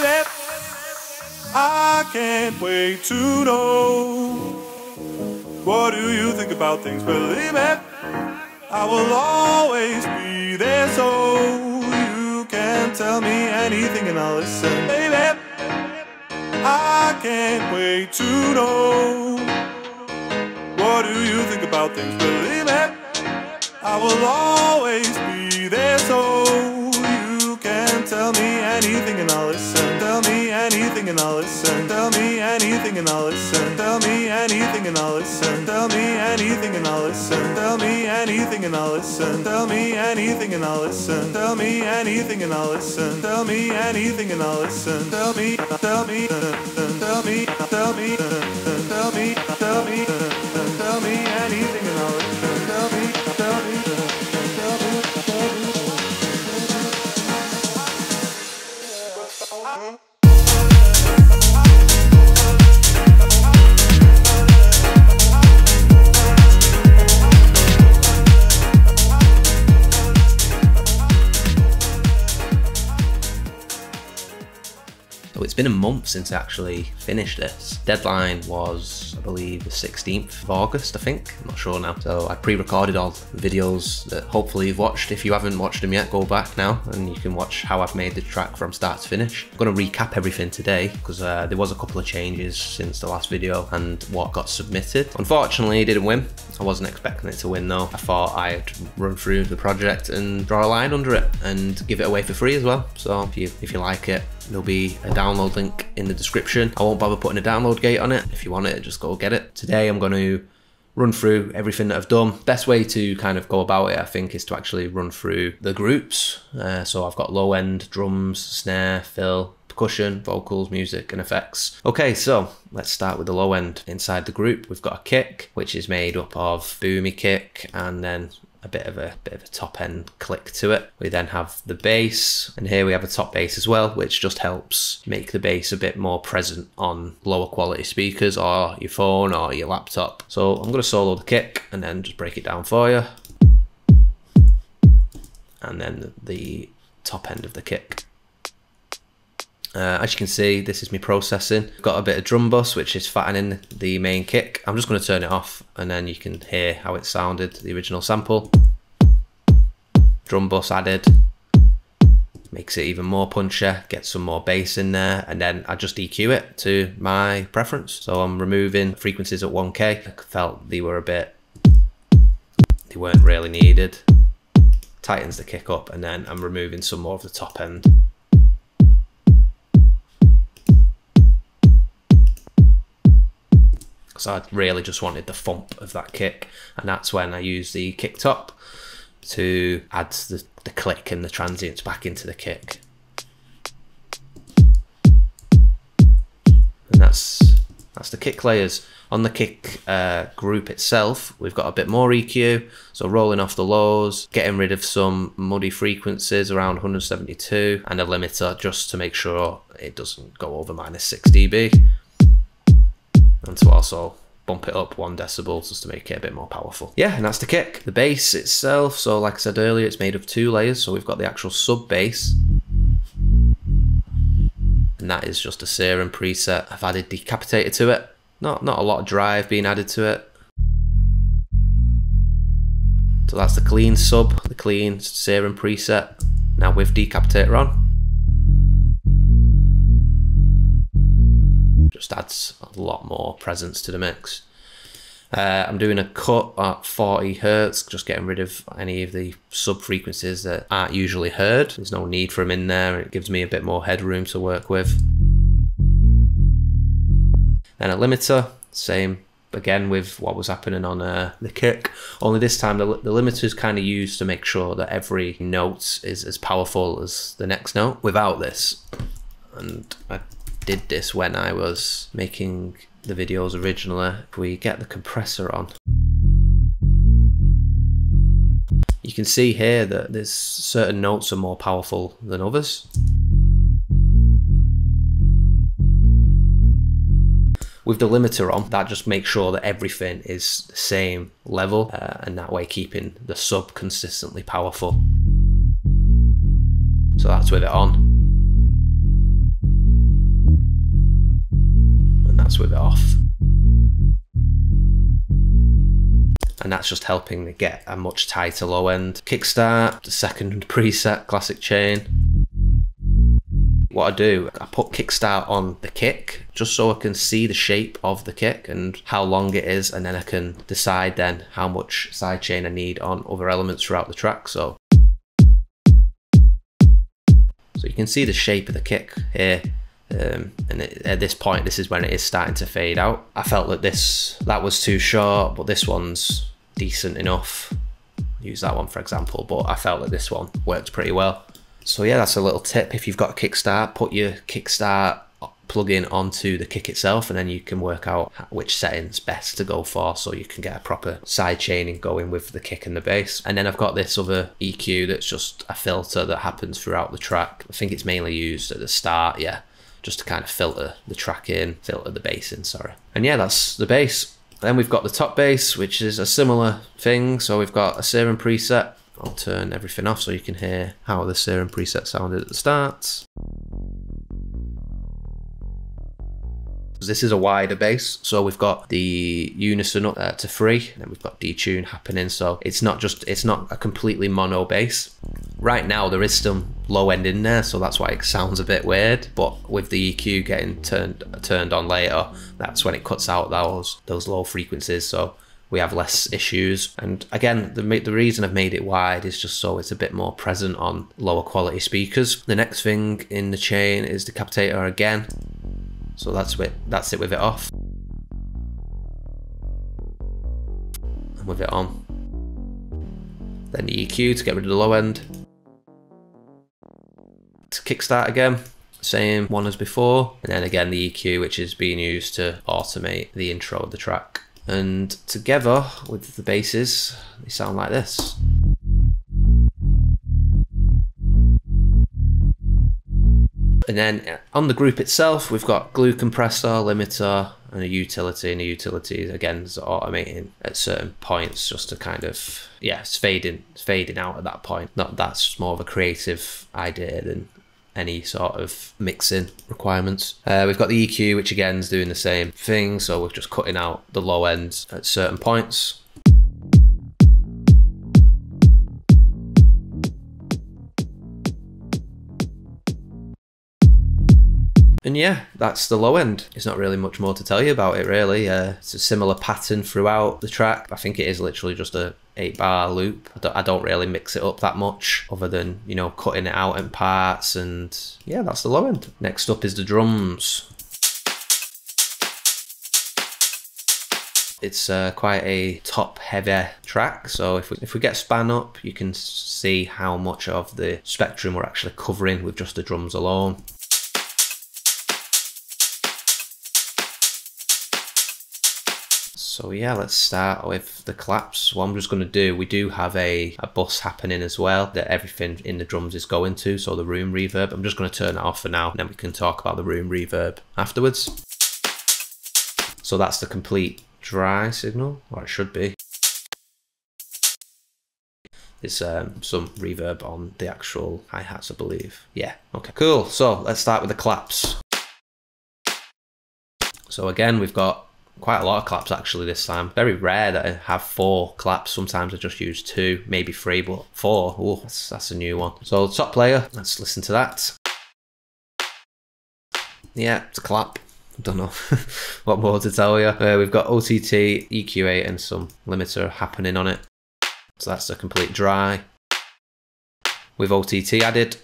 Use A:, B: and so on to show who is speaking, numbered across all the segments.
A: baby, I can't wait to know. What do you think about things? Believe it, I will always be there, so you can tell me anything and I'll listen. Baby, I can't wait to know. What do you think about things? Believe it, I will always be there, so you can tell me anything and I'll listen. Tell me anything and I'll listen. Tell me anything and I'll listen. Tell me anything and I'll listen. Tell me anything and I'll listen. Tell me anything and I'll listen. Tell me anything and I'll listen. Tell me anything and I'll listen. Tell me anything and I'll listen. Tell me, tell me, tell me, tell me, tell me, tell me, tell me anything and I'll listen. Tell me, tell me, tell me, tell me.
B: So it's been a month since I actually finished this. Deadline was, I believe, the 16th of August, I think. I'm not sure now. So I pre-recorded all the videos that hopefully you've watched. If you haven't watched them yet, go back now and you can watch how I've made the track from start to finish. I'm going to recap everything today because there was a couple of changes since the last video and what got submitted. Unfortunately, it didn't win. I wasn't expecting it to win though. I thought I'd run through the project and draw a line under it and give it away for free as well. So if you like it, there'll be a download link in the description. I won't bother putting a download gate on it. If you want it, just go get it. Today I'm going to run through everything that I've done. Best way to kind of go about it, I think, is to actually run through the groups. So I've got low end, drums, snare, fill, percussion, vocals, music and effects. Okay, so let's start with the low end. Inside the group we've got a kick, which is made up of boomy kick and then a bit of a top end click to it. We then have the bass, and here we have a top bass as well, which just helps make the bass a bit more present on lower quality speakers or your phone or your laptop. So I'm going to solo the kick and then just break it down for you. And then the top end of the kick. As you can see, this is me processing. Got a bit of drum bus, which is fattening the main kick. I'm just going to turn it off and then you can hear how it sounded, the original sample. Drum bus added, makes it even more punchier, get some more bass in there, and then I just EQ it to my preference. So I'm removing frequencies at 1K. I felt they weren't really needed. Tightens the kick up, and then I'm removing some more of the top end. So I really just wanted the thump of that kick, and that's when I use the kick top to add the click and the transients back into the kick. And that's the kick layers. On the kick group itself, we've got a bit more EQ, so rolling off the lows, getting rid of some muddy frequencies around 172, and a limiter just to make sure it doesn't go over -6 dB. And to also bump it up 1 decibel just to make it a bit more powerful. Yeah, and that's the kick. The bass itself, so like I said earlier, it's made of 2 layers. So we've got the actual sub bass, and that is just a serum preset. I've added decapitator to it. Not a lot of drive being added to it. So that's the clean sub, the clean serum preset. Now with decapitator on. Just adds a lot more presence to the mix. I'm doing a cut at 40 Hertz, just getting rid of any of the sub frequencies that aren't usually heard. There's no need for them in there. It gives me a bit more headroom to work with. Then a limiter, same again with what was happening on the kick, only this time the limiter is kind of used to make sure that every note is as powerful as the next note. Without this, and I did this when I was making the videos originally, if we get the compressor on, you can see here that there's certain notes are more powerful than others. With the limiter on, that just makes sure that everything is the same level, and that way keeping the sub consistently powerful. So that's with it on. that's with it off. And that's just helping me get a much tighter low end. Kickstart, the second preset, classic chain. What I do, I put kickstart on the kick just so I can see the shape of the kick and how long it is, and then I can decide then how much sidechain I need on other elements throughout the track. So you can see the shape of the kick here. At this point, this is when it is starting to fade out. I felt that that was too short, but this one's decent enough. Use that one for example, but I felt that this one worked pretty well. So yeah, that's a little tip. If you've got a kickstart, put your kickstart plugin onto the kick itself, and then you can work out which settings best to go for, so you can get a proper side chaining going with the kick and the bass. And then I've got this other EQ that's just a filter that happens throughout the track. I think it's mainly used at the start, yeah, just to kind of filter the track in, filter the bass in, sorry. And yeah, that's the bass. Then we've got the top bass, which is a similar thing. So we've got a serum preset. I'll turn everything off so you can hear how the serum preset sounded at the start. This is a wider bass, so we've got the unison up to 3, and then we've got detune happening, so it's not a completely mono bass. Right now there is some low end in there, so that's why it sounds a bit weird, but with the EQ getting turned on later, that's when it cuts out those low frequencies, so we have less issues. And again, the reason I've made it wide is just so it's a bit more present on lower quality speakers. The next thing in the chain is the captator again. So that's it with it off. And with it on. Then the EQ to get rid of the low end. To kickstart again, same one as before. And then again the EQ, which is being used to automate the intro of the track. And together with the basses, they sound like this. And then on the group itself, we've got glue compressor, limiter, and a utility. And the utility, again, is automating at certain points just to kind of, yeah, it's fading out at that point. That's more of a creative idea than any sort of mixing requirements. We've got the EQ, which again is doing the same thing. So we're just cutting out the low ends at certain points. And yeah, that's the low end. There's not really much more to tell you about it really. It's a similar pattern throughout the track. I think it is literally just a 8-bar loop. I don't really mix it up that much other than, you know, cutting it out in parts, and yeah, that's the low end. Next up is the drums. It's quite a top heavy track, so if we get span up, you can see how much of the spectrum we're actually covering with just the drums alone. So yeah, let's start with the claps. What I'm just going to do, we do have a bus happening as well that everything in the drums is going to, so the room reverb. I'm just going to turn it off for now, and then we can talk about the room reverb afterwards. So that's the complete dry signal, or it should be. There's some reverb on the actual hi-hats, I believe. Yeah, okay, cool. So let's start with the claps. So again, we've got quite a lot of claps actually this time. Very rare that I have 4 claps. Sometimes I just use 2, maybe 3, but 4, oh, that's a new one. So top player, let's listen to that. Yeah, it's a clap. I don't know what more to tell you. We've got OTT, EQ8 and some limiter happening on it. So that's a complete dry. With OTT added.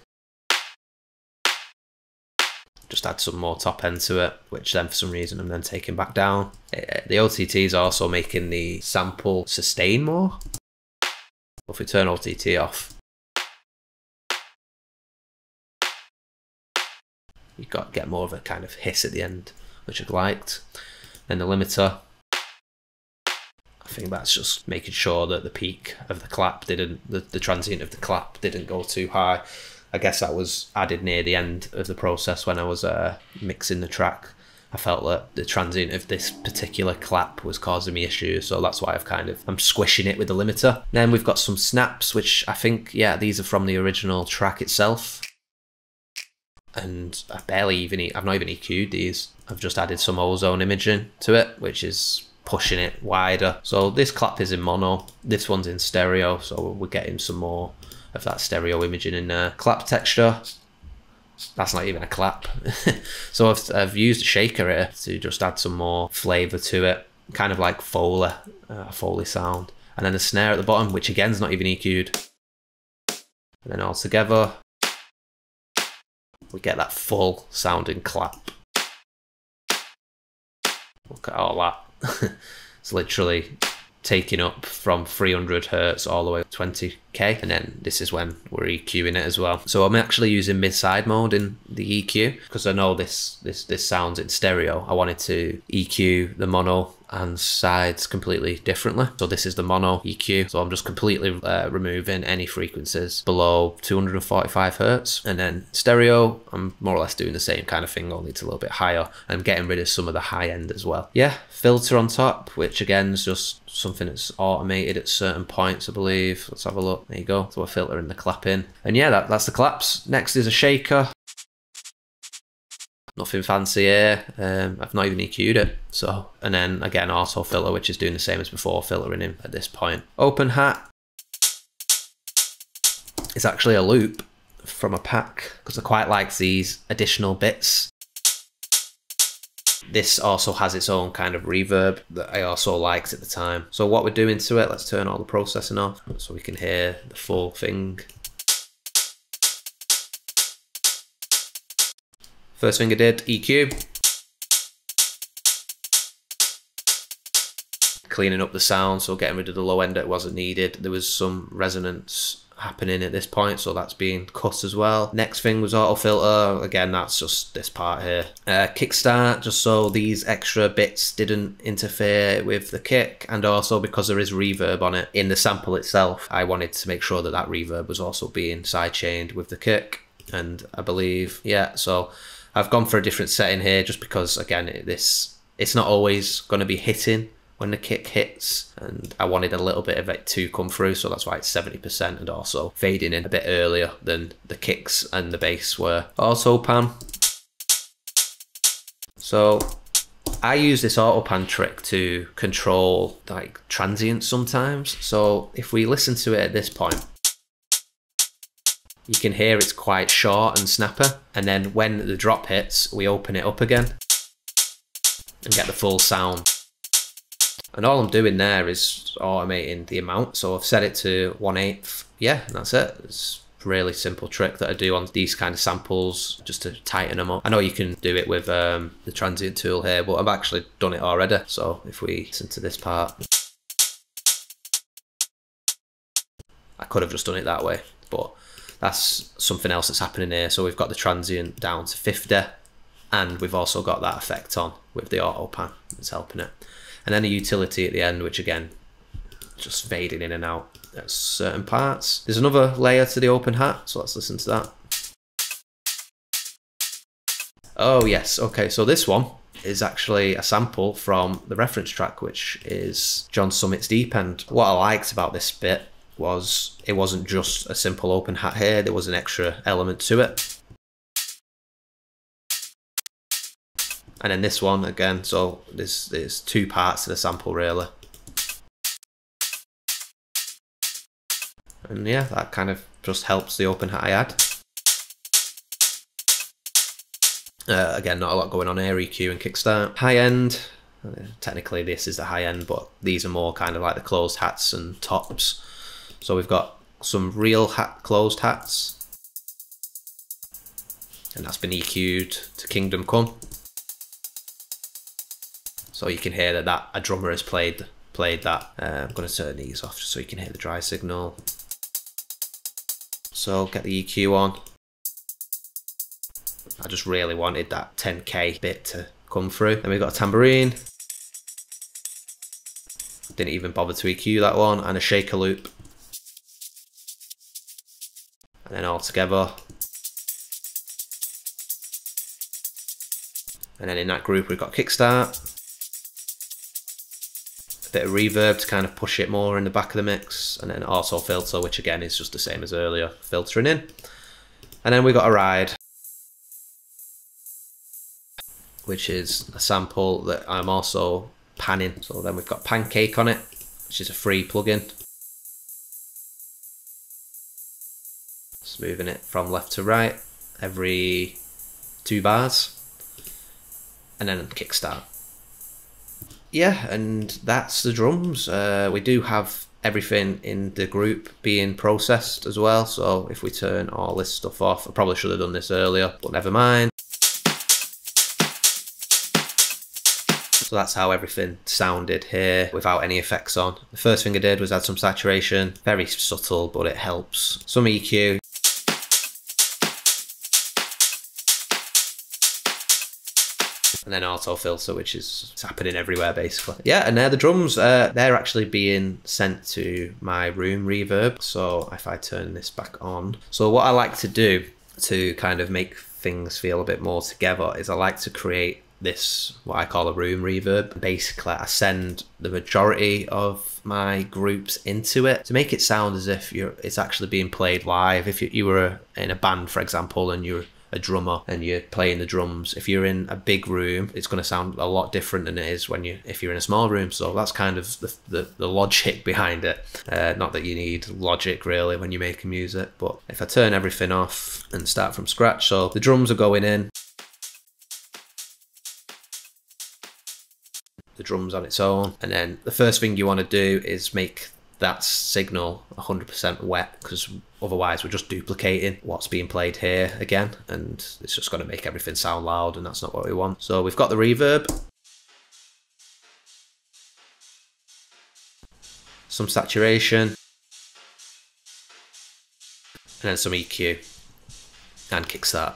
B: Just add some more top end to it, which then for some reason I'm then taking back down. The OTT is also making the sample sustain more. If we turn OTT off, you've got to get more of a kind of hiss at the end, which I liked. And the limiter, I think that's just making sure that the peak of the clap didn't, the transient of the clap didn't go too high. I guess that was added near the end of the process when I was mixing the track. I felt that the transient of this particular clap was causing me issues, so that's why I'm squishing it with the limiter. Then we've got some snaps, which I think, yeah, these are from the original track itself. and I've not even EQ'd these. I've just added some ozone imaging to it, which is pushing it wider. So this clap is in mono, this one's in stereo, so we're getting some more of that stereo imaging in there. Clap texture, that's not even a clap. So I've used a shaker here to just add some more flavour to it, kind of like Foley, Foley sound. And then the snare at the bottom, which again is not even EQ'd. And then all together, we get that full sounding clap. Look at all that. It's literally taking up from 300 hertz all the way to 20k, and then this is when we're EQing it as well. So I'm actually using mid-side mode in the EQ because I know this sounds in stereo. I wanted to EQ the mono and sides completely differently. So this is the mono EQ. So I'm just completely removing any frequencies below 245 hertz. And then stereo, I'm more or less doing the same kind of thing, only it's a little bit higher. I'm getting rid of some of the high end as well. Yeah, filter on top, which again is just something that's automated at certain points, I believe. Let's have a look. There you go. So we're filtering the clap in. And yeah, that's the claps. Next is a shaker. Nothing fancy here. I've not even EQ'd it. So, and then again, auto filter, which is doing the same as before, filtering in at this point. Open hat. It's actually a loop from a pack because I quite like these additional bits. This also has its own kind of reverb that I also liked at the time. So what we're doing to it, let's turn all the processing off so we can hear the full thing. First thing I did, EQ. Cleaning up the sound, so getting rid of the low end that wasn't needed. There was some resonance happening at this point, so that's being cut as well. Next thing was auto filter. Again, that's just this part here. Kickstart, just so these extra bits didn't interfere with the kick, and also because there is reverb on it in the sample itself, I wanted to make sure that that reverb was also being sidechained with the kick. And I believe, yeah, so I've gone for a different setting here just because, again, it's not always going to be hitting when the kick hits, and I wanted a little bit of it to come through, so that's why it's 70% and also fading in a bit earlier than the kicks and the bass were. Auto pan. So I use this auto pan trick to control like transients sometimes. So if we listen to it at this point, you can hear it's quite short and snapper, and then when the drop hits, we open it up again and get the full sound. And all I'm doing there is automating the amount. So I've set it to 1/8. Yeah, and that's it. It's a really simple trick that I do on these kind of samples just to tighten them up. I know you can do it with the transient tool here, but I've actually done it already. So if we listen to this part, I could have just done it that way, but that's something else that's happening here. So we've got the transient down to 50, and we've also got that effect on with the auto pan that's helping it. And then a utility at the end, which again, just fading in and out at certain parts. There's another layer to the open hat, so let's listen to that. Oh yes, okay, so this one is actually a sample from the reference track, which is John Summit's Deep End. What I liked about this bit was it wasn't just a simple open hat here, there was an extra element to it. And then this one again, so there's two parts to the sample really. And yeah, that kind of just helps the open hat I add. Again, not a lot going on here, EQ and kickstart. High end, technically this is the high end, but these are more kind of like the closed hats and tops. So we've got some real closed hats, and that's been EQ'd to Kingdom Come. So you can hear that a drummer has played that. I'm going to turn these off just so you can hear the dry signal. So get the EQ on. I just really wanted that 10k bit to come through. Then we've got a tambourine. Didn't even bother to EQ that one, and a shaker loop. And then all together. And then in that group we've got kickstart. Bit of reverb to kind of push it more in the back of the mix, and then auto filter, which again is just the same as earlier, filtering in. And then we got a ride. which is a sample that I'm also panning. So then we've got Pancake on it, which is a free plugin. Just moving it from left to right every 2 bars, and then kickstart. Yeah, and that's the drums. We do have everything in the group being processed as well, so if we turn all this stuff off, I probably should have done this earlier, but never mind. So that's how everything sounded here without any effects on. The first thing I did was add some saturation, very subtle, but it helps. Some EQ. And then auto filter, which is happening everywhere basically. Yeah, and they're the drums. They're actually being sent to my room reverb. So if I turn this back on. So what I like to do to kind of make things feel a bit more together is I like to create this, what I call a room reverb. Basically, I send the majority of my groups into it to make it sound as if it's actually being played live. If you were in a band, for example, and you're a drummer and you're playing the drums, if you're in a big room, it's going to sound a lot different than it is if you're in a small room. So that's kind of the logic behind it. Not that you need logic really when you're making music, but if I turn everything off and start from scratch, so the drums are going in, the drums on its own, and then the first thing you want to do is make that signal 100% wet, because otherwise we're just duplicating what's being played here again, and it's just going to make everything sound loud, and that's not what we want. So we've got the reverb, some saturation, and then some EQ and kickstart.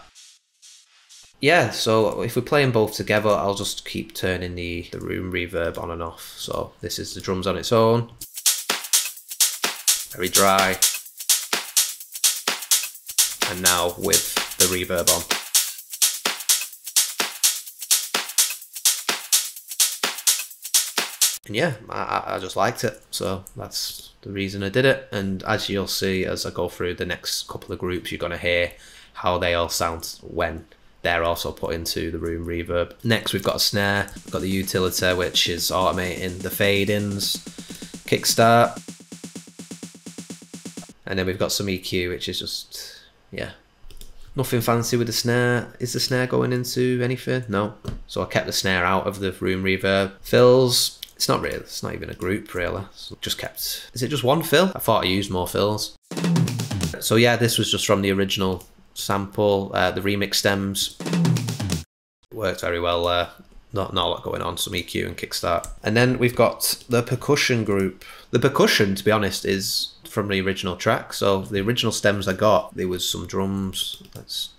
B: Yeah, so if we're playing both together, I'll just keep turning the room reverb on and off. So this is the drums on its own. Very dry. And now with the reverb on. And yeah, I just liked it. So that's the reason I did it. And as you'll see as I go through the next couple of groups, you're going to hear how they all sound when they're also put into the room reverb. Next, we've got a snare. We've got the utility, which is automating the fade-ins, kickstart. And then we've got some EQ, which is just, yeah, nothing fancy with the snare. Is the snare going into anything? No. So I kept the snare out of the room reverb. Fills, it's not even a group really. So just kept, is it just one fill? I thought I used more fills. So yeah, this was just from the original sample. The remix stems worked very well there. Not a lot going on, some EQ and kickstart. And then we've got the percussion group. The percussion, to be honest, is from the original track. So the original stems I got, there was some drums.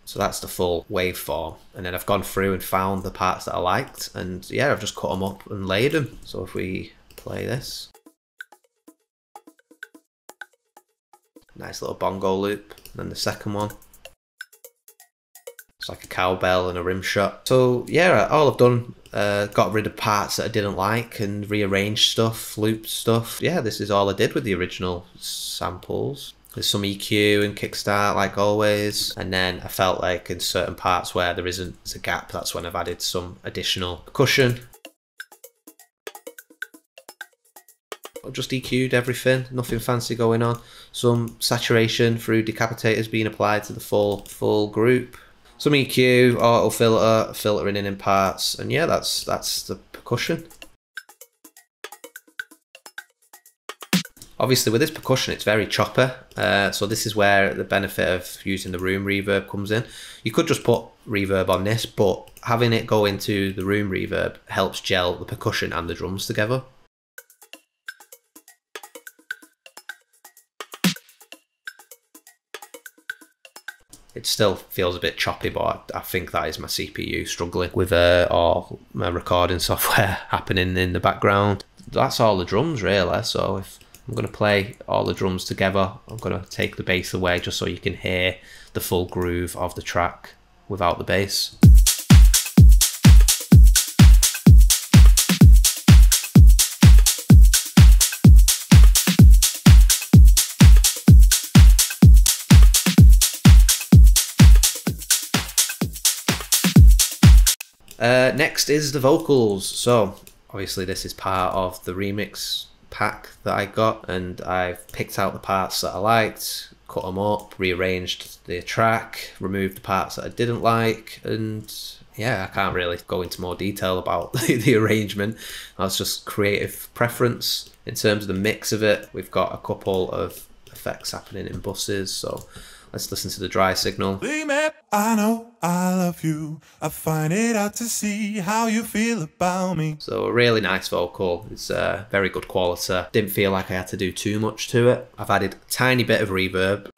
B: So that's the full waveform. And then I've gone through and found the parts that I liked. And yeah, I've just cut them up and laid them. So if we play this. Nice little bongo loop. And then the second one. It's like a cowbell and a rim shot. So yeah, all I've done, got rid of parts that I didn't like and rearranged stuff, looped stuff. Yeah, this is all I did with the original samples. There's some EQ and kickstart like always. And then I felt like in certain parts where there isn't a gap, that's when I've added some additional percussion. I've just EQ'd everything, nothing fancy going on. Some saturation through decapitators being applied to the full group. Some EQ, auto filter, filtering in parts, and yeah, that's the percussion. Obviously with this percussion it's very choppy, so this is where the benefit of using the room reverb comes in. You could just put reverb on this, but having it go into the room reverb helps gel the percussion and the drums together. It still feels a bit choppy, but I think that is my CPU struggling with all my recording software happening in the background. That's all the drums really, so if I'm going to play all the drums together, I'm going to take the bass away just so you can hear the full groove of the track without the bass. Next is the vocals. So obviously this is part of the remix pack that I got, and I've picked out the parts that I liked, cut them up, rearranged the track, removed the parts that I didn't like, and yeah, I can't really go into more detail about the arrangement. That's just creative preference. In terms of the mix of it, we've got a couple of effects happening in buses, so let's listen to the dry signal.
A: I know I love you. I find it out to see how you feel about me.
B: So a really nice vocal. It's very good quality. Didn't feel like I had to do too much to it. I've added a tiny bit of reverb.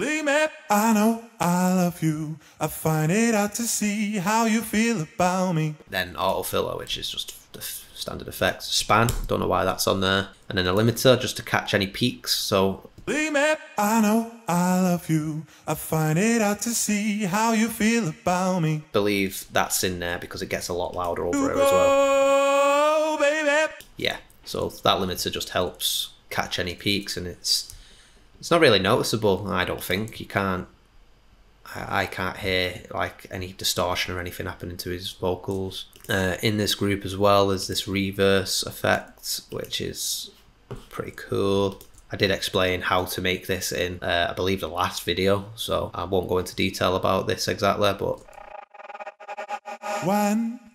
A: I know I love you. I find it out to see how you feel about me.
B: Then autofiller, which is just the standard effects. Span, don't know why that's on there. And then a limiter just to catch any peaks. So
A: I know I love you. I find it out to see how you feel about me.
B: I believe that's in there because it gets a lot louder over here as well.
A: Baby.
B: Yeah, so that limiter just helps catch any peaks, and it's not really noticeable. I don't think I can't hear like any distortion or anything happening to his vocals. In this group as well is this reverse effect, which is pretty cool. I did explain how to make this in, I believe, the last video, so I won't go into detail about this exactly, but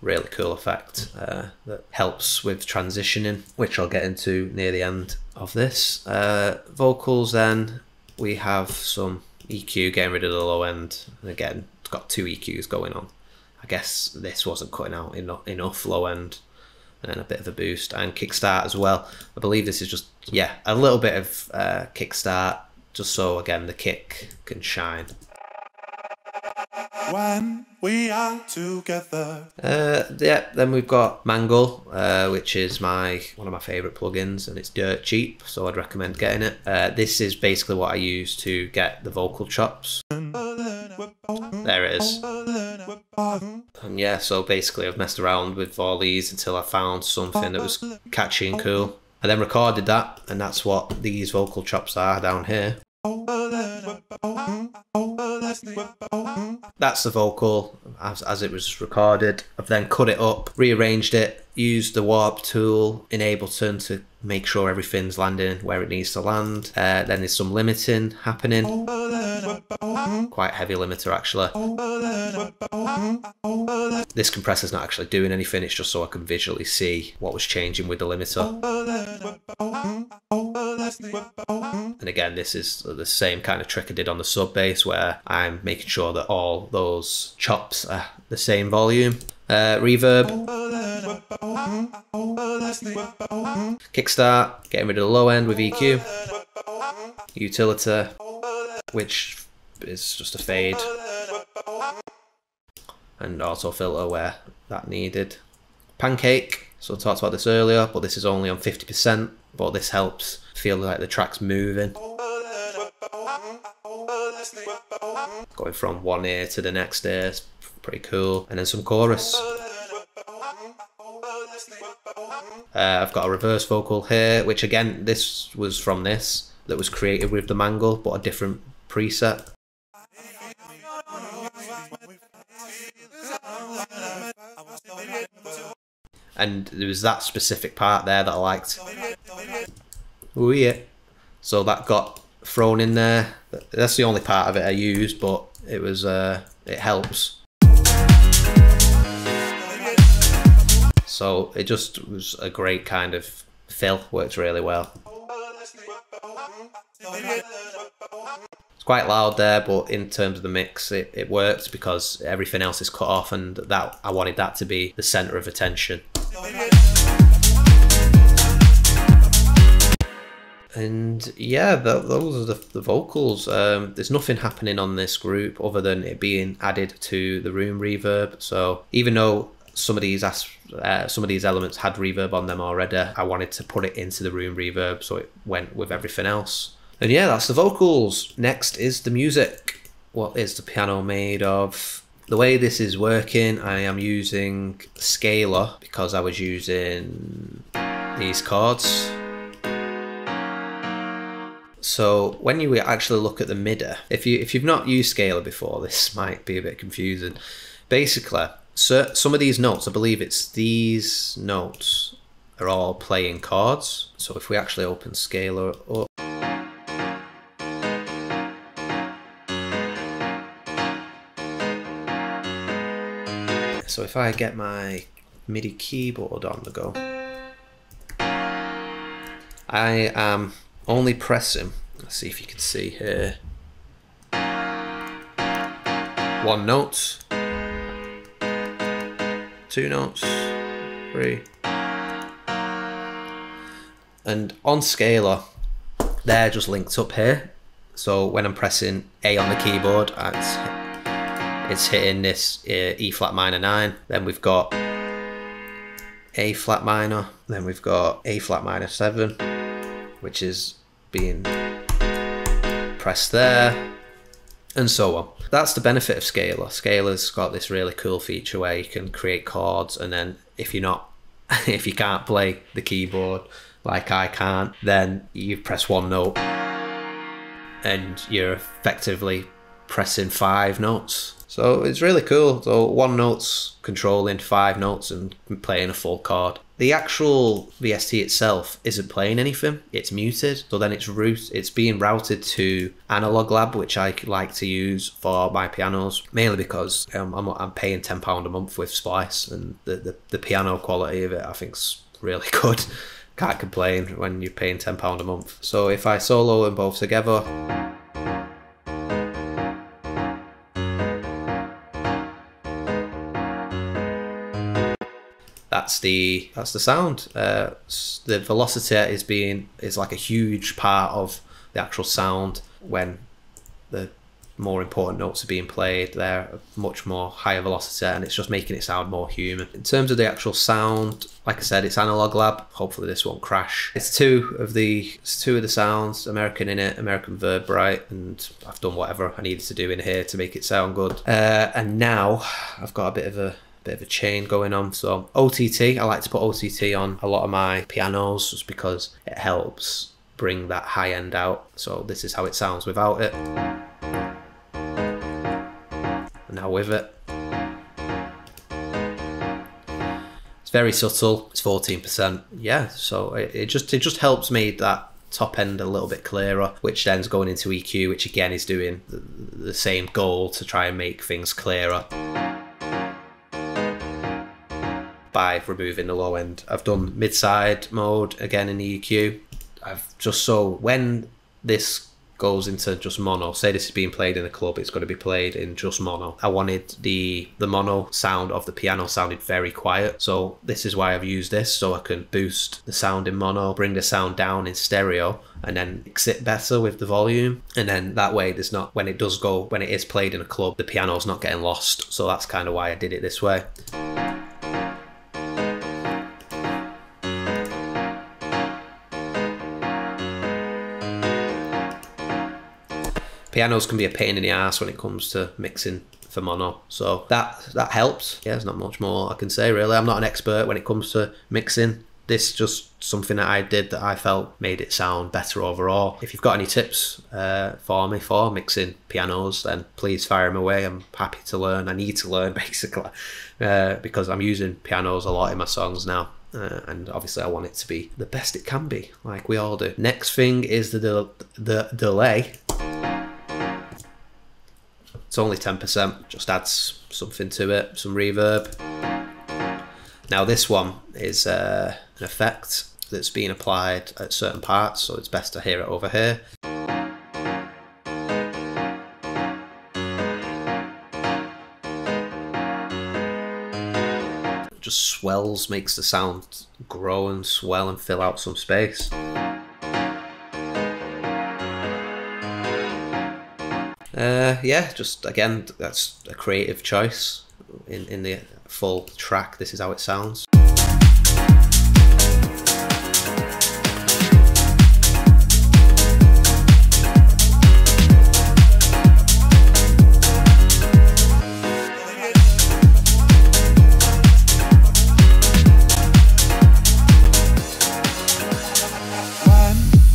B: really cool effect that helps with transitioning, which I'll get into near the end of this. Vocals then, we have some EQ, getting rid of the low end, and again, it's got 2 EQs going on. I guess this wasn't cutting out enough low end, and then a bit of a boost and kickstart as well. I believe this is just, yeah, a little bit of kickstart, just so again the kick can shine.
A: When we are together.
B: Yeah, then we've got Mangle, which is one of my favourite plugins, and it's dirt cheap, so I'd recommend getting it. This is basically what I use to get the vocal chops. There it is. And yeah, so basically I've messed around with all these until I found something that was catchy and cool. I then recorded that, and that's what these vocal chops are down here. That's the vocal as it was recorded. I've then cut it up, rearranged it, used the warp tool in Ableton to make sure everything's landing where it needs to land. Then there's some limiting happening. Quite heavy limiter actually. This compressor's not actually doing anything, it's just so I can visually see what was changing with the limiter. And again, this is the same kind of trick I did on the sub bass, where I'm making sure that all those chops are the same volume. Reverb, kickstart, getting rid of the low end with EQ, utility, which is just a fade, and auto filter where that needed. Pancake, so I talked about this earlier, but this is only on 50%, but this helps feel like the track's moving. Going from one ear to the next ear, it's pretty cool. And then some chorus. I've got a reverse vocal here, which again, this was from this, that was created with the Mangle, but a different preset. And there was that specific part there that I liked. Oh yeah. So that got thrown in there. That's the only part of it I used, but it was it helps. So it just was a great kind of fill, worked really well. It's quite loud there, but in terms of the mix it worked because everything else is cut off, and that I wanted that to be the centre of attention. And yeah, those are the vocals. There's nothing happening on this group other than it being added to the room reverb. So even though some of these elements had reverb on them already, I wanted to put it into the room reverb so it went with everything else. And yeah, that's the vocals. Next is the music. What is the piano made of? The way this is working, I am using scaler because I was using these chords. So when you actually look at the MIDI, if you've not used scaler before, this might be a bit confusing. Basically, So some of these notes, I believe it's these notes are all playing chords. So if we actually open Scalar up, so if I get my MIDI keyboard on the go, I am only pressing, let's see if you can see here, one note, two notes, three, and on Scalar they're just linked up here. So when I'm pressing A on the keyboard, it's hitting this E flat minor 9, then we've got A flat minor, then we've got A flat minor 7, which is being pressed there, and so on. That's the benefit of Scalar. Scalar's got this really cool feature where you can create chords, and then if you can't play the keyboard like I can't, then you press one note and you're effectively pressing 5 notes. So it's really cool. So one note's controlling 5 notes and playing a full chord. The actual VST itself isn't playing anything, it's muted, so then it's being routed to Analog Lab, which I like to use for my pianos, mainly because I'm paying £10 a month with Splice, and the piano quality of it I think's really good. Can't complain when you're paying £10 a month. So if I solo them both together, that's the sound. The velocity is like a huge part of the actual sound. When the more important notes are being played, they're much more higher velocity, and it's just making it sound more human. In terms of the actual sound, like I said, it's Analog Lab. Hopefully this won't crash. It's two of the sounds, American in it, American Verb Bright, and I've done whatever I needed to do in here to make it sound good. And now I've got a bit of a chain going on. So OTT, I like to put OTT on a lot of my pianos just because it helps bring that high end out. So this is how it sounds without it, and now with it. It's very subtle, it's 14%. Yeah, so it just helps make that top end a little bit clearer, which then's going into EQ, which again is doing the same goal to try and make things clearer by removing the low end. I've done mid-side mode again in the EQ. So when this goes into just mono, say this is being played in a club, it's going to be played in just mono. I wanted the mono sound of the piano sounded very quiet, so this is why I've used this, so I can boost the sound in mono, bring the sound down in stereo, and then mix it better with the volume, and then that way there's not, when it is played in a club, the piano's not getting lost. So that's kind of why I did it this way. Pianos can be a pain in the ass when it comes to mixing for mono, so that helps. Yeah, there's not much more I can say really. I'm not an expert when it comes to mixing. This is just something that I did that I felt made it sound better overall. If you've got any tips for me for mixing pianos, then please fire them away. I'm happy to learn. I need to learn basically, because I'm using pianos a lot in my songs now. And obviously I want it to be the best it can be, like we all do. Next thing is the delay. It's only 10%, just adds something to it, some reverb. Now this one is an effect that's being applied at certain parts, so it's best to hear it over here. It just swells, makes the sound grow and swell and fill out some space. Yeah, just again, that's a creative choice. In the full track, this is how it sounds.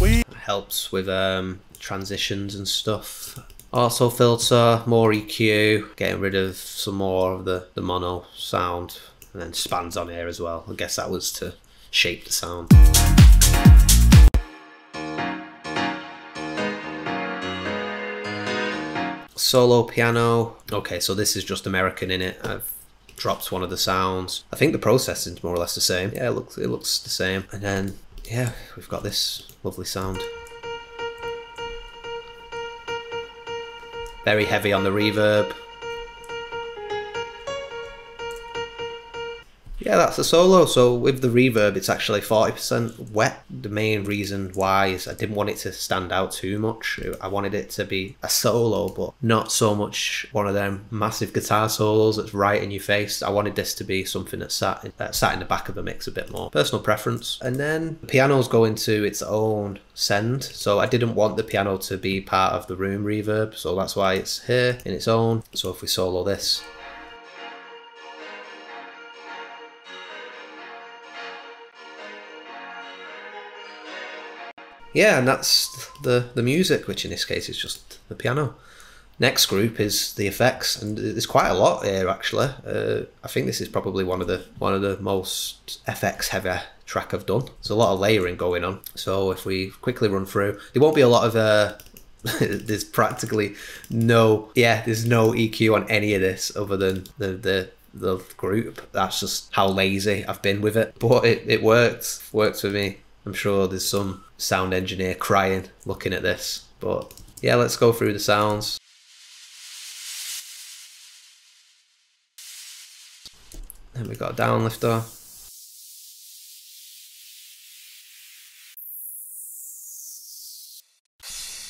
B: It helps with transitions and stuff. Auto filter, more EQ, getting rid of some more of the mono sound, and then spans on here as well. I guess that was to shape the sound. Solo piano. Okay, so this is just American in it. I've dropped one of the sounds. I think the processing's more or less the same. Yeah, it looks the same. And then yeah, we've got this lovely sound. Very heavy on the reverb. Yeah, that's a solo. So with the reverb, it's actually 40% wet. The main reason why is I didn't want it to stand out too much. I wanted it to be a solo, but not so much one of them massive guitar solos that's right in your face. I wanted this to be something that sat in the back of the mix a bit more. Personal preference. And then the piano's going to its own send. So I didn't want the piano to be part of the room reverb. So that's why it's here in its own. So if we solo this. Yeah, and that's the music, which in this case is just the piano. Next group is the effects, and there's quite a lot here actually. I think this is probably one of the most FX heavy track I've done. There's a lot of layering going on. So if we quickly run through, there won't be a lot of there's practically there's no EQ on any of this other than the group. That's just how lazy I've been with it. But it worked for me. I'm sure there's some sound engineer crying looking at this, but yeah, let's go through the sounds. Then we've got a downlifter.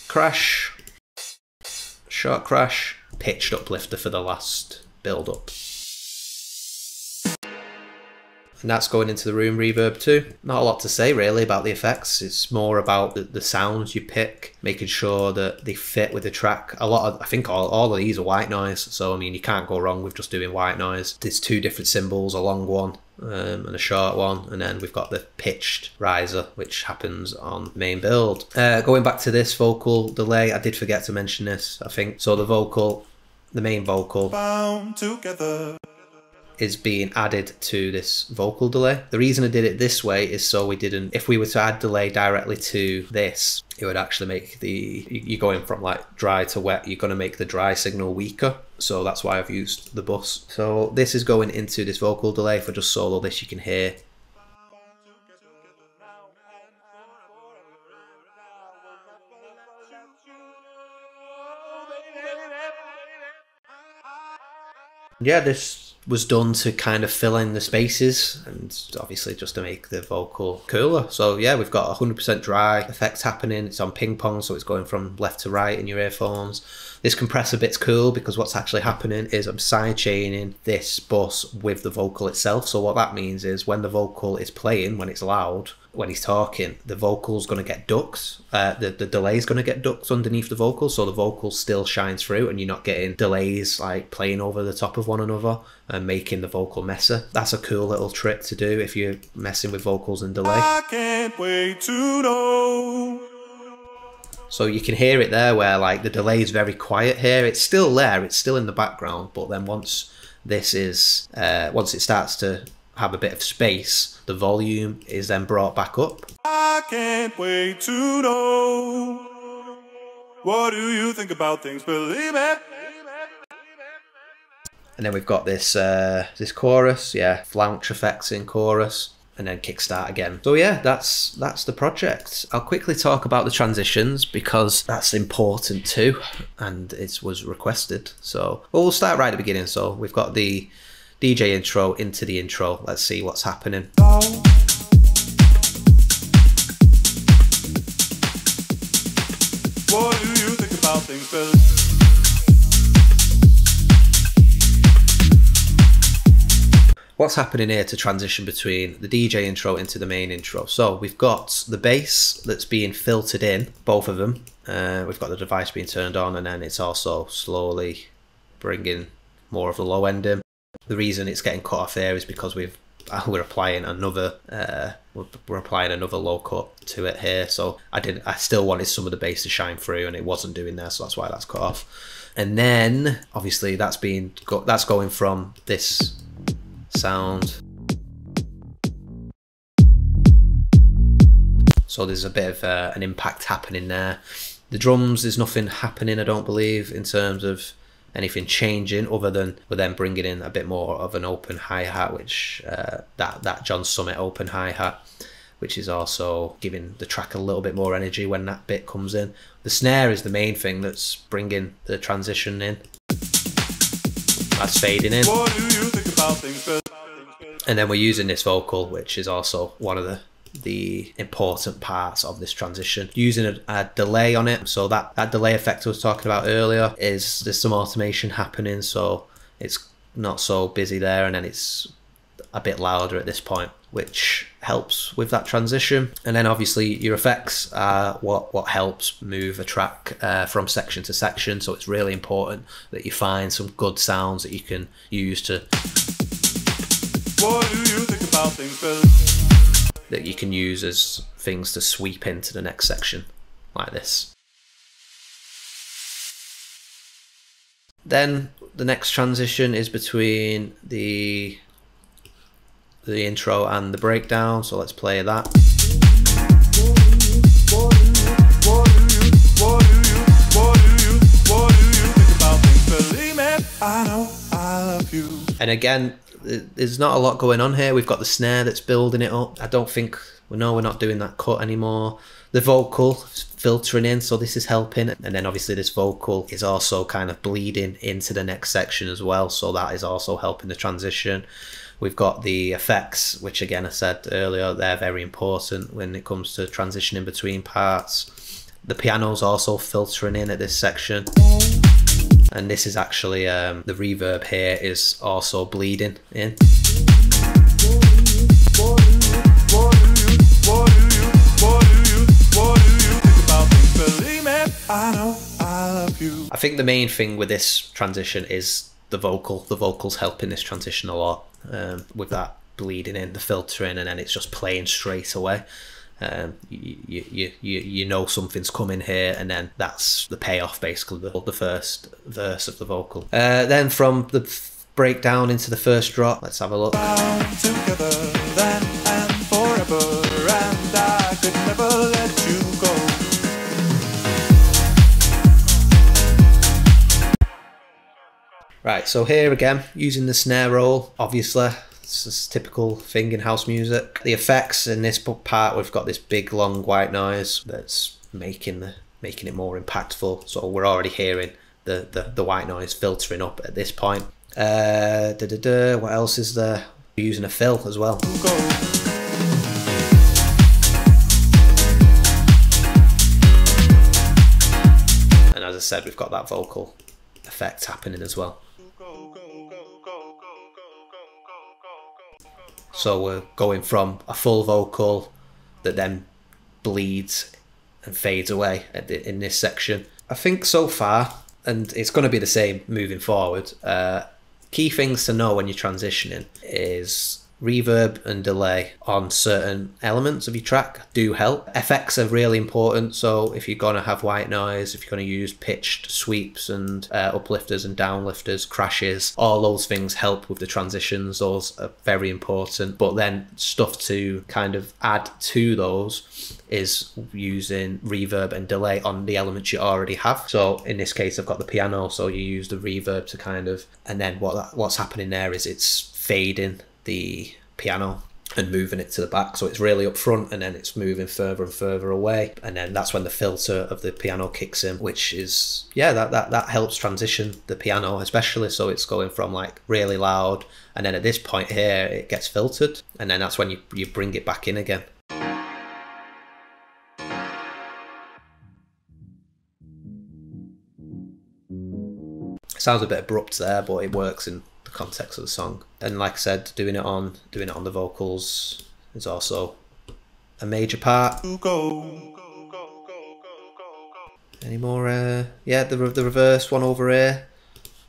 B: Crash. Short crash. Pitched uplifter for the last build up. And that's going into the room reverb too. Not a lot to say really about the effects. It's more about the sounds you pick, making sure that they fit with the track. I think all of these are white noise. So I mean, you can't go wrong with just doing white noise. There's two different cymbals, a long one and a short one. And then we've got the pitched riser, which happens on main build. Going back to this vocal delay, I did forget to mention this, I think. So the main vocal
A: Bound together
B: is being added to this vocal delay. The reason I did it this way is so if we were to add delay directly to this, it would actually make you're going from like dry to wet, you're going to make the dry signal weaker. So that's why I've used the bus. So this is going into this vocal delay. If I just solo this, you can hear. Yeah, this was done to kind of fill in the spaces and obviously just to make the vocal cooler. So yeah, we've got 100% dry effects happening. It's on ping pong, so it's going from left to right in your earphones. This compressor bit's cool because what's actually happening is I'm sidechaining this bus with the vocal itself. So what that means is when the vocal is playing, when it's loud, when he's talking, the vocal's going to get ducks. The delay's going to get ducks underneath the vocal, so the vocal still shines through and you're not getting delays like playing over the top of one another and making the vocal messer. That's a cool little trick to do if you're messing with vocals and delay.
A: I can't wait to know.
B: So you can hear it there where like the delay is very quiet here. It's still there, it's still in the background, but then once it starts to have a bit of space, the volume is then brought back up.
A: I can't wait to know. What do you think about things? Believe it.
B: And then we've got this chorus, yeah, Blanc effects in chorus, and then kickstart again. So yeah, that's the project. I'll quickly talk about the transitions because that's important too, and it was requested. So we'll start right at the beginning. So we've got the DJ intro into the intro. Let's see what's happening.
A: What do you think about things, Bill?
B: What's happening here to transition between the DJ intro into the main intro? So we've got the bass that's being filtered in, both of them. We've got the device being turned on, and then it's also slowly bringing more of the low end in. The reason it's getting cut off there is because we're applying another low cut to it here. So I still wanted some of the bass to shine through, and it wasn't doing there, so that's why that's cut off. And then obviously that's going from this sound. So there's a bit of an impact happening there. The drums, there's nothing happening, I don't believe, in terms of anything changing, other than we're then bringing in a bit more of an open hi-hat, which that John Summit open hi-hat, which is also giving the track a little bit more energy when that bit comes in. The snare is the main thing that's bringing the transition in. That's fading in.
A: What do you think about things, Bill?
B: And then we're using this vocal, which is also one of the important parts of this transition, using a delay on it. So that delay effect I was talking about earlier, there's some automation happening, so it's not so busy there, and then it's a bit louder at this point, which helps with that transition. And then obviously your effects are what helps move a track from section to section, so it's really important that you find some good sounds that you can use to
A: What do you think about things, Bill?
B: That you can use as things to sweep into the next section, like this. Then the next transition is between the intro and the breakdown, so let's play that.
A: What do you think about things, believe me? I know I love you.
B: And again, there's not a lot going on here. We've got the snare that's building it up. I don't think, we're not doing that cut anymore. The vocal is filtering in, so this is helping. And then obviously this vocal is also kind of bleeding into the next section as well, so that is also helping the transition. We've got the effects, which again I said earlier, they're very important when it comes to transitioning between parts. The piano's also filtering in at this section. And this is actually, the reverb here is also bleeding in. I think the main thing with this transition is the vocal. The vocal's helping this transition a lot, with that bleeding in, the filtering, and then it's just playing straight away. You know something's coming here, and then that's the payoff, basically, the first verse of the vocal. Then from the breakdown into the first drop, let's have a look.
A: Together then and forever, and I could never let you go.
B: Right, so here again, using the snare roll, obviously. It's a typical thing in house music. The effects in this part, we've got this big long white noise that's making it more impactful. So we're already hearing the white noise filtering up at this point. What else is there? We're using a fill as well. And as I said, we've got that vocal effect happening as well. So we're going from a full vocal that then bleeds and fades away in this section. I think so far, and it's going to be the same moving forward, key things to know when you're transitioning is reverb and delay on certain elements of your track do help. Effects are really important, so if you're going to have white noise, if you're going to use pitched sweeps and uplifters and downlifters, crashes, all those things help with the transitions. Those are very important. But then stuff to kind of add to those is using reverb and delay on the elements you already have. So in this case I've got the piano, so you use the reverb to kind of, and then what's happening there is it's fading the piano and moving it to the back, so it's really up front and then it's moving further and further away, and then that's when the filter of the piano kicks in, which is, yeah, that helps transition the piano especially. So it's going from like really loud, and then at this point here it gets filtered, and then that's when you bring it back in again. It sounds a bit abrupt there, but it works in context of the song. And like I said, doing it on the vocals is also a major part. Any more? Yeah, the reverse one over here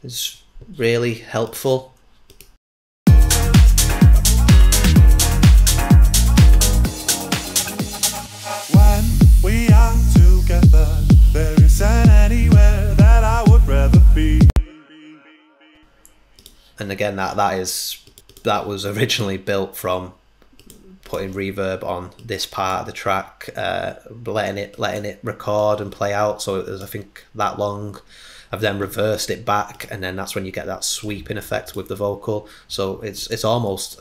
B: is really helpful. And again, that was originally built from putting reverb on this part of the track, letting it record and play out. So it was, I think, that long. I've then reversed it back, and then that's when you get that sweeping effect with the vocal. So it's almost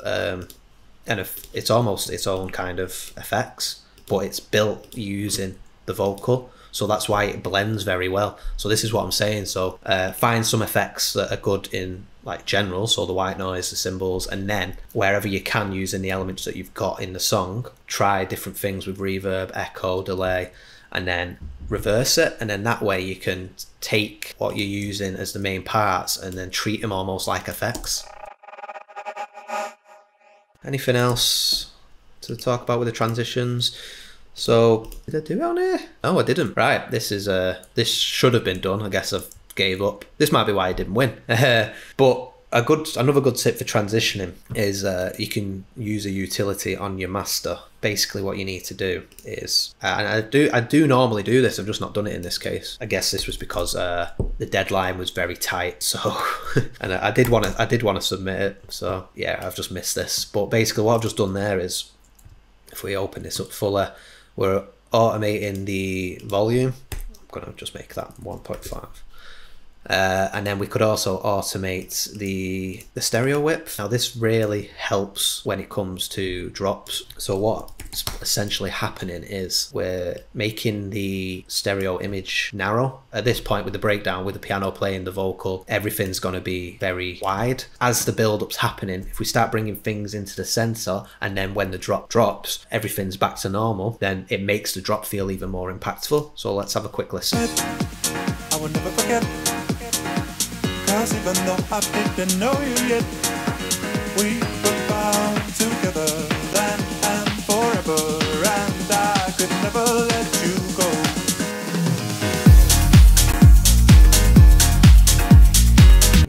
B: it's almost its own kind of effects, but it's built using the vocal. So that's why it blends very well. So this is what I'm saying. So find some effects that are good in like general, so the white noise, the cymbals, and then wherever you can, using the elements that you've got in the song, try different things with reverb, echo, delay, and then reverse it. And then that way you can take what you're using as the main parts and then treat them almost like effects. Anything else to talk about with the transitions? So did I do it on here? Oh, I didn't. Right, this should have been done. I guess I've gave up. This might be why I didn't win. But another good tip for transitioning is you can use a utility on your master. Basically what you need to do is, and I do normally do this, I've just not done it in this case. I guess this was because the deadline was very tight, so and I did want to submit it, so yeah, I've just missed this. But basically what I've just done there is, if we open this up fuller, we're automating the volume. I'm gonna just make that 1.5. And then we could also automate the stereo width. Now this really helps when it comes to drops. So what's essentially happening is we're making the stereo image narrow. At this point with the breakdown, with the piano playing the vocal, everything's going to be very wide. As the build-up's happening, if we start bringing things into the center, and then when the drop drops, everything's back to normal, then it makes the drop feel even more impactful. So let's have a quick listen.
A: I will never forget. Cause even though I didn't know you yet, we were bound together then and forever, and I could never let you go.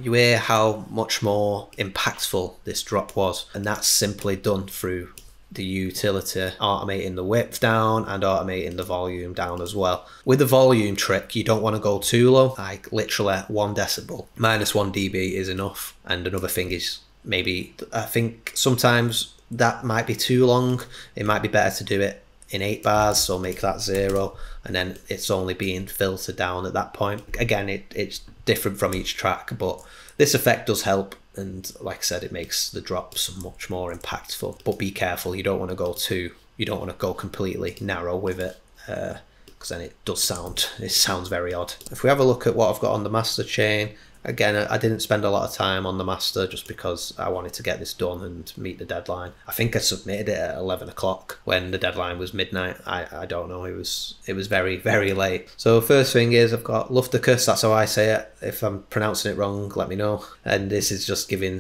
B: You hear how much more impactful this drop was, and that's simply done through the utility automating the width down and automating the volume down as well. With the volume trick, you don't want to go too low, like literally 1 decibel. -1 dB is enough. And another thing is, maybe, I think sometimes that might be too long. It might be better to do it in 8 bars, so make that 0, and then it's only being filtered down at that point. Again, it's different from each track, but this effect does help. And like I said, it makes the drops much more impactful. But be careful, you don't want to go completely narrow with it, because then it sounds very odd. If we have a look at what I've got on the master chain, again, I didn't spend a lot of time on the master just because I wanted to get this done and meet the deadline. I think I submitted it at 11 o'clock when the deadline was midnight. I don't know, it was very, very late. So first thing is, I've got Lufticus, that's how I say it. If I'm pronouncing it wrong, let me know. And this is just giving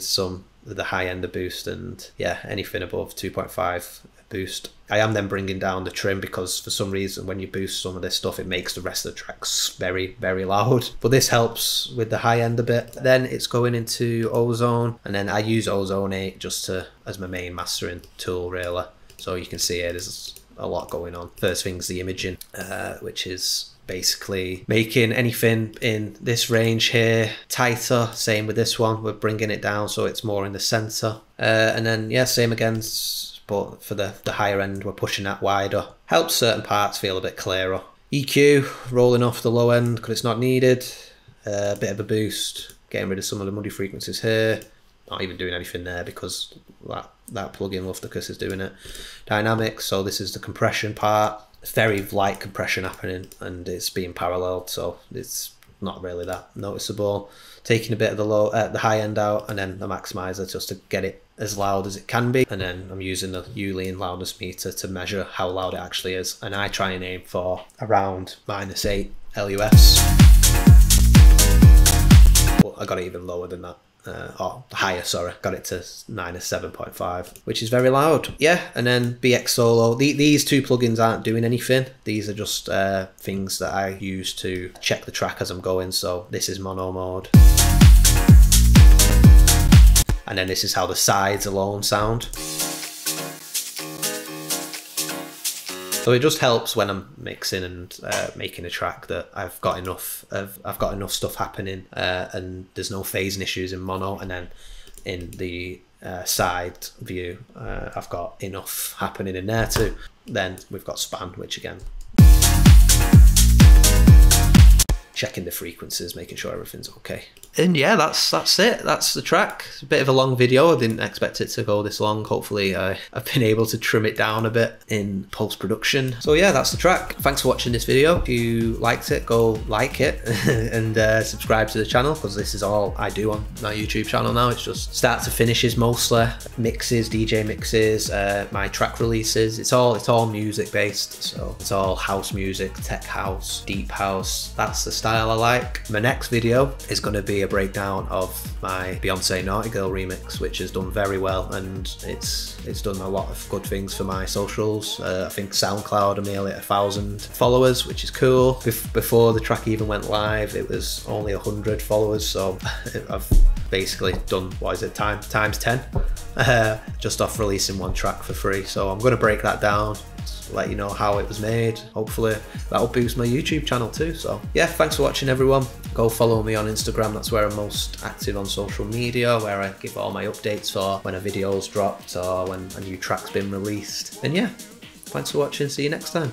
B: the high end a boost, and yeah, anything above 2.5 boost. I am then bringing down the trim because for some reason when you boost some of this stuff, it makes the rest of the tracks very, very loud. But this helps with the high end a bit. Then it's going into Ozone, and then I use Ozone 8 just as my main mastering tool really. So you can see here there's a lot going on. First thing's the imaging, which is basically making anything in this range here tighter. Same with this one, we're bringing it down so it's more in the center. And then yeah, same again, but for the higher end, we're pushing that wider. Helps certain parts feel a bit clearer. EQ, rolling off the low end because it's not needed. A bit of a boost, getting rid of some of the muddy frequencies here. Not even doing anything there because that plugin Lufticus is doing it. Dynamics, so this is the compression part. Very light compression happening, and it's being paralleled, so it's not really that noticeable. Taking a bit of the high end out, and then the maximizer just to get it as loud as it can be. And then I'm using the Ulean loudness meter to measure how loud it actually is, and I try and aim for around -8 LUFs. Well, I got it even lower than that. Or higher, sorry, got it to -7.5, which is very loud. Yeah, and then BX Solo. These two plugins aren't doing anything. These are just things that I use to check the track as I'm going. So this is mono mode. And then this is how the sides alone sound. So it just helps when I'm mixing and making a track that I've got enough stuff happening, and there's no phasing issues in mono. And then in the side view, I've got enough happening in there too. Then we've got span, which again, checking the frequencies, making sure everything's okay. And yeah, that's it. That's the track. It's a bit of a long video. I didn't expect it to go this long. Hopefully I've been able to trim it down a bit in post-production. So yeah, that's the track. Thanks for watching this video. If you liked it, go like it and subscribe to the channel, because this is all I do on my YouTube channel now. It's just start to finishes mostly, mixes, DJ mixes, my track releases. It's all music based. So it's all house music, tech house, deep house. That's the style I like. My next video is going to be a breakdown of my Beyonce Naughty Girl remix, which has done very well, and it's done a lot of good things for my socials. I think SoundCloud are nearly 1,000 followers, which is cool. Before the track even went live, it was only 100 followers, so I've basically done, what is it, times 10 just off releasing one track for free. So I'm going to break that down, let you know how it was made. Hopefully that'll boost my YouTube channel too. So yeah, thanks for watching everyone. Go follow me on Instagram. That's where I'm most active on social media, where I give all my updates for when a video's dropped or when a new track's been released. And yeah, thanks for watching. See you next time.